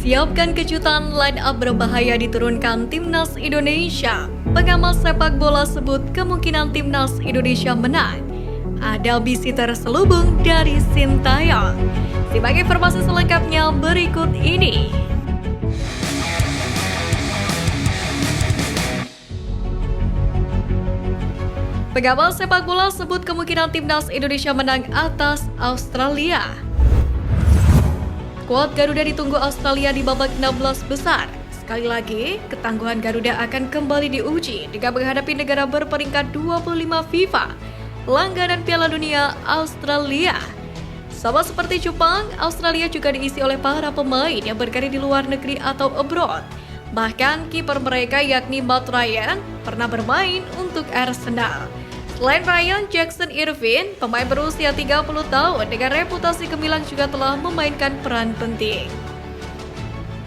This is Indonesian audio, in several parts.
Siapkan kejutan, line up berbahaya diturunkan Timnas Indonesia. Pengamat sepak bola sebut kemungkinan Timnas Indonesia menang. Ada bisi terselubung dari Sintayong. Simak informasi selengkapnya berikut ini. Pengamat sepak bola sebut kemungkinan Timnas Indonesia menang atas Australia. Skuad Garuda ditunggu Australia di babak 16 besar. Sekali lagi, ketangguhan Garuda akan kembali diuji dengan menghadapi negara berperingkat 25 FIFA, langganan Piala Dunia Australia. Sama seperti Jepang, Australia juga diisi oleh para pemain yang berkarir di luar negeri atau abroad. Bahkan kiper mereka yakni Matt Ryan pernah bermain untuk Arsenal. Selain Ryan, Jackson Irvine, pemain berusia 30 tahun dengan reputasi gemilang juga telah memainkan peran penting.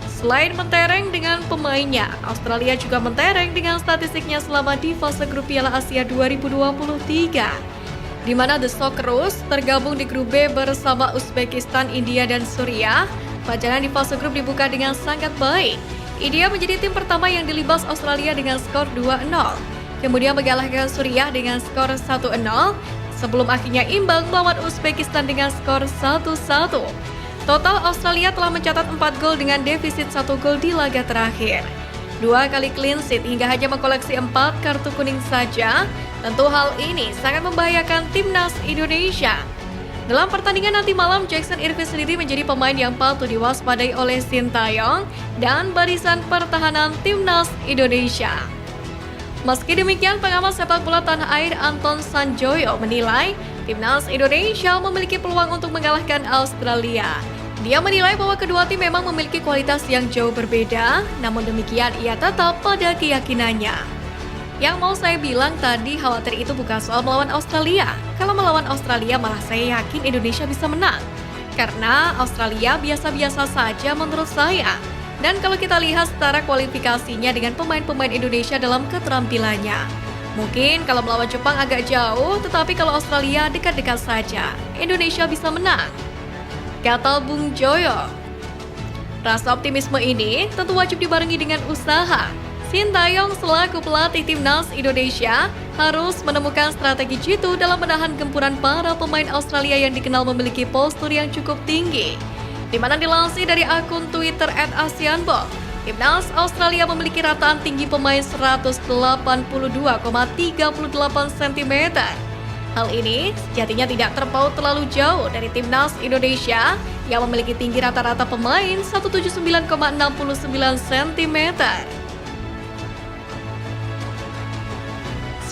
Selain mentereng dengan pemainnya, Australia juga mentereng dengan statistiknya selama di fase grup Piala Asia 2023, di mana The Socceroos tergabung di grup B bersama Uzbekistan, India, dan Suriah. Pajangan di fase grup dibuka dengan sangat baik. India menjadi tim pertama yang dilibas Australia dengan skor 2-0. Kemudian mengalahkan Suriah dengan skor 1-0, sebelum akhirnya imbang melawan Uzbekistan dengan skor 1-1. Total Australia telah mencatat 4 gol dengan defisit 1 gol di laga terakhir. 2 kali clean sheet hingga hanya mengkoleksi 4 kartu kuning saja. Tentu hal ini sangat membahayakan Timnas Indonesia. Dalam pertandingan nanti malam, Jackson Irvine sendiri menjadi pemain yang patut diwaspadai oleh Sintayong dan barisan pertahanan Timnas Indonesia. Meski demikian, pengamat sepak bola tanah air Anton Sanjoyo menilai Timnas Indonesia memiliki peluang untuk mengalahkan Australia. Dia menilai bahwa kedua tim memang memiliki kualitas yang jauh berbeda, namun demikian ia tetap pada keyakinannya. Yang mau saya bilang tadi, khawatir itu bukan soal melawan Australia. Kalau melawan Australia malah saya yakin Indonesia bisa menang. Karena Australia biasa-biasa saja menurut saya. Dan kalau kita lihat secara kualifikasinya dengan pemain-pemain Indonesia dalam keterampilannya, mungkin kalau melawan Jepang agak jauh, tetapi kalau Australia dekat-dekat saja, Indonesia bisa menang, kata Bung Joyo. Rasa optimisme ini tentu wajib dibarengi dengan usaha. Sintayong selaku pelatih Timnas Indonesia harus menemukan strategi jitu dalam menahan gempuran para pemain Australia yang dikenal memiliki postur yang cukup tinggi. Di mana dilansir dari akun Twitter @ASEANBall, Timnas Australia memiliki rataan tinggi pemain 182,38 cm. Hal ini sejatinya tidak terpaut terlalu jauh dari Timnas Indonesia yang memiliki tinggi rata-rata pemain 179,69 cm.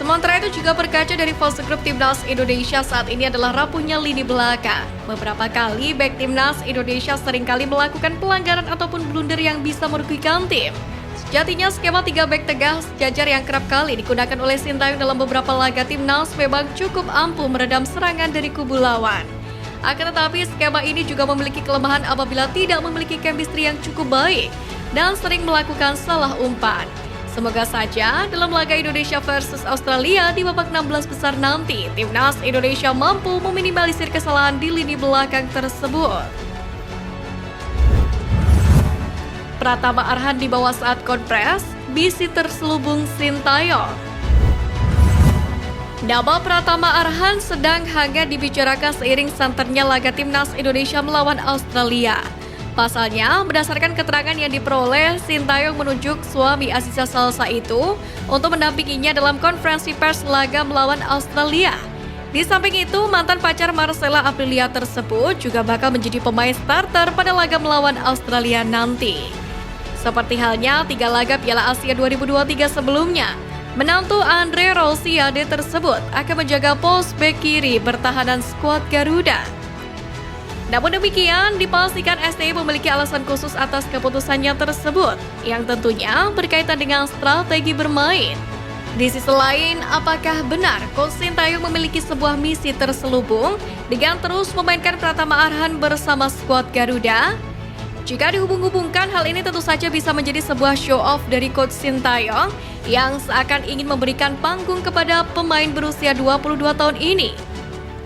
Sementara itu juga berkaca dari fase grup Timnas Indonesia saat ini adalah rapuhnya lini belakang. Beberapa kali bek Timnas Indonesia seringkali melakukan pelanggaran ataupun blunder yang bisa merugikan tim. Sejatinya skema 3 bek tegak sejajar yang kerap kali digunakan oleh Sintayong dalam beberapa laga Timnas memang cukup ampuh meredam serangan dari kubu lawan. Akan tetapi skema ini juga memiliki kelemahan apabila tidak memiliki chemistry yang cukup baik dan sering melakukan salah umpan. Semoga saja dalam laga Indonesia versus Australia di babak 16 besar nanti, Timnas Indonesia mampu meminimalisir kesalahan di lini belakang tersebut. Pratama Arhan dibawa saat konpres, bisi terselubung Sintayong. Nama Pratama Arhan sedang hangat dibicarakan seiring santernya laga Timnas Indonesia melawan Australia. Pasalnya, berdasarkan keterangan yang diperoleh, Sintayong menunjuk suami Aziza Salsa itu untuk mendampinginya dalam konferensi pers laga melawan Australia. Di samping itu, mantan pacar Marcella Aprilia tersebut juga bakal menjadi pemain starter pada laga melawan Australia nanti. Seperti halnya 3 laga Piala Asia 2023 sebelumnya, menantu Andre Rosiade tersebut akan menjaga pos bek kiri bertahanan skuad Garuda. Namun demikian, dipastikan STI memiliki alasan khusus atas keputusannya tersebut, yang tentunya berkaitan dengan strategi bermain. Di sisi lain, apakah benar Coach Sintayong memiliki sebuah misi terselubung dengan terus memainkan Pratama Arhan bersama skuad Garuda? Jika dihubung-hubungkan, hal ini tentu saja bisa menjadi sebuah show off dari Coach Sintayong yang seakan ingin memberikan panggung kepada pemain berusia 22 tahun ini.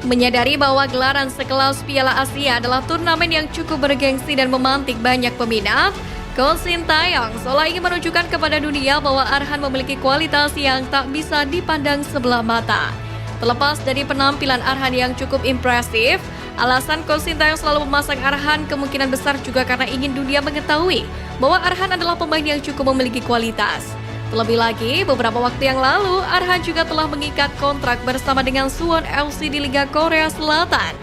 Menyadari bahwa gelaran sekelas Piala Asia adalah turnamen yang cukup bergengsi dan memantik banyak peminat, Coach Sintayong seolah ingin menunjukkan kepada dunia bahwa Arhan memiliki kualitas yang tak bisa dipandang sebelah mata. Terlepas dari penampilan Arhan yang cukup impresif, alasan Coach Sintayong selalu memasang Arhan kemungkinan besar juga karena ingin dunia mengetahui bahwa Arhan adalah pemain yang cukup memiliki kualitas. Terlebih lagi, beberapa waktu yang lalu, Arhan juga telah mengikat kontrak bersama dengan Suwon FC di Liga Korea Selatan.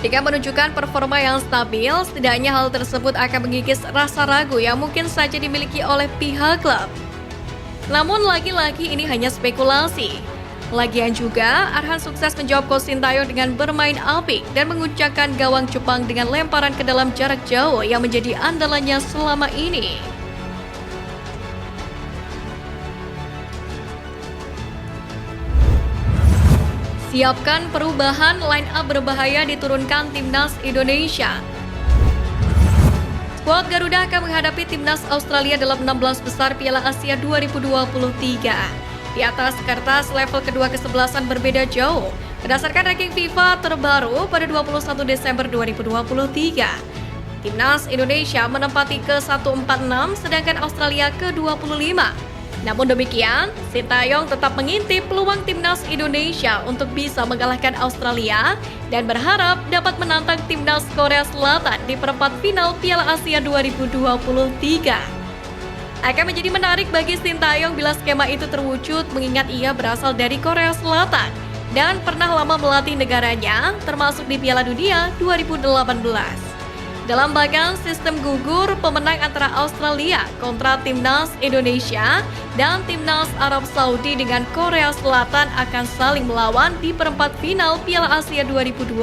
Dengan menunjukkan performa yang stabil, setidaknya hal tersebut akan mengikis rasa ragu yang mungkin saja dimiliki oleh pihak klub. Namun lagi-lagi ini hanya spekulasi. Lagian juga, Arhan sukses menjawab Coach Sintayong dengan bermain apik dan menguncangkan gawang Jepang dengan lemparan ke dalam jarak jauh yang menjadi andalannya selama ini. Siapkan perubahan, line up berbahaya diturunkan Timnas Indonesia. Skuad Garuda akan menghadapi Timnas Australia dalam 16 besar Piala Asia 2023. Di atas kertas, level kedua kesebelasan berbeda jauh. Berdasarkan ranking FIFA terbaru pada 21 Desember 2023, Timnas Indonesia menempati ke-146, sedangkan Australia ke-25. Namun demikian, Sintayong tetap mengintip peluang Timnas Indonesia untuk bisa mengalahkan Australia dan berharap dapat menantang Timnas Korea Selatan di perempat final Piala Asia 2023. Akan menjadi menarik bagi Sintayong bila skema itu terwujud mengingat ia berasal dari Korea Selatan dan pernah lama melatih negaranya termasuk di Piala Dunia 2018. Dalam bagan sistem gugur, pemenang antara Australia kontra Timnas Indonesia dan Timnas Arab Saudi dengan Korea Selatan akan saling melawan di perempat final Piala Asia 2023.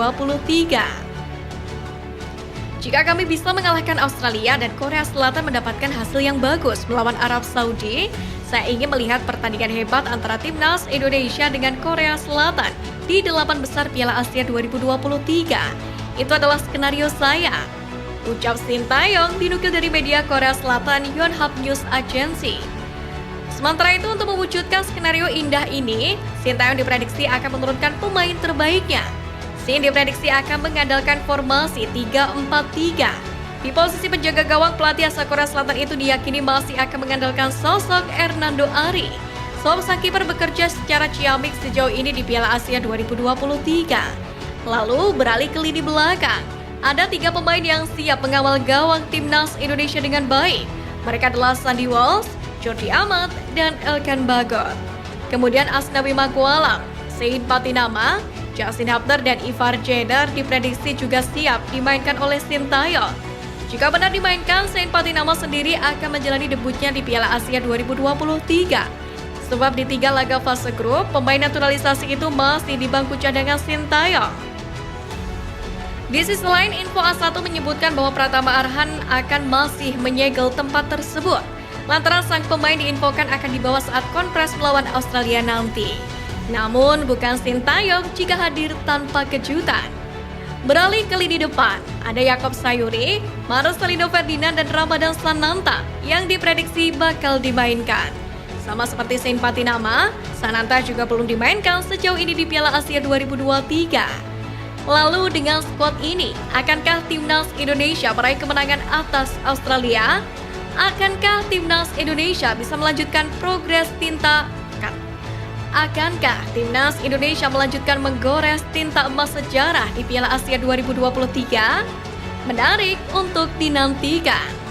Jika kami bisa mengalahkan Australia dan Korea Selatan mendapatkan hasil yang bagus melawan Arab Saudi, saya ingin melihat pertandingan hebat antara Timnas Indonesia dengan Korea Selatan di 8 besar Piala Asia 2023. Itu adalah skenario saya, ucap Sintayong dinukil dari media Korea Selatan Yonhap News Agency. Sementara itu, untuk mewujudkan skenario indah ini, Sintayong diprediksi akan menurunkan pemain terbaiknya. Sin diprediksi akan mengandalkan formasi 3-4-3. Di posisi penjaga gawang, pelatih asal Korea Selatan itu diyakini masih akan mengandalkan sosok Hernando Ari. Sebab sang kiper bekerja secara ciamik sejauh ini di Piala Asia 2023. Lalu beralih ke lini belakang. Ada 3 pemain yang siap mengawal gawang Timnas Indonesia dengan baik. Mereka adalah Sandy Walsh, Jordi Amat, dan Elkan Bagot. Kemudian Asnawi Mangkualam, Sein Patinama, Justin Hapner, dan Ivar Jenner diprediksi juga siap dimainkan oleh Sintayong. Jika benar dimainkan, Sein Patinama sendiri akan menjalani debutnya di Piala Asia 2023. Sebab di 3 laga fase grup, pemain naturalisasi itu masih di bangku cadangan Sintayong. Di sisi lain, info A1 menyebutkan bahwa Pratama Arhan akan masih menyegel tempat tersebut. Lantaran sang pemain diinfokan akan dibawa saat konfres melawan Australia nanti. Namun bukan Sintayong jika hadir tanpa kejutan. Beralih ke lini depan, ada Yaakob Sayuri, Marcelino Ferdinand, dan Ramadan Sananta yang diprediksi bakal dimainkan. Sama seperti Sein Patinama, Sananta juga belum dimainkan sejauh ini di Piala Asia 2023. Lalu dengan skuad ini, akankah Timnas Indonesia meraih kemenangan atas Australia? Akankah Timnas Indonesia bisa melanjutkan progres Akankah Timnas Indonesia melanjutkan menggores tinta emas sejarah di Piala Asia 2023? Menarik untuk dinantikan.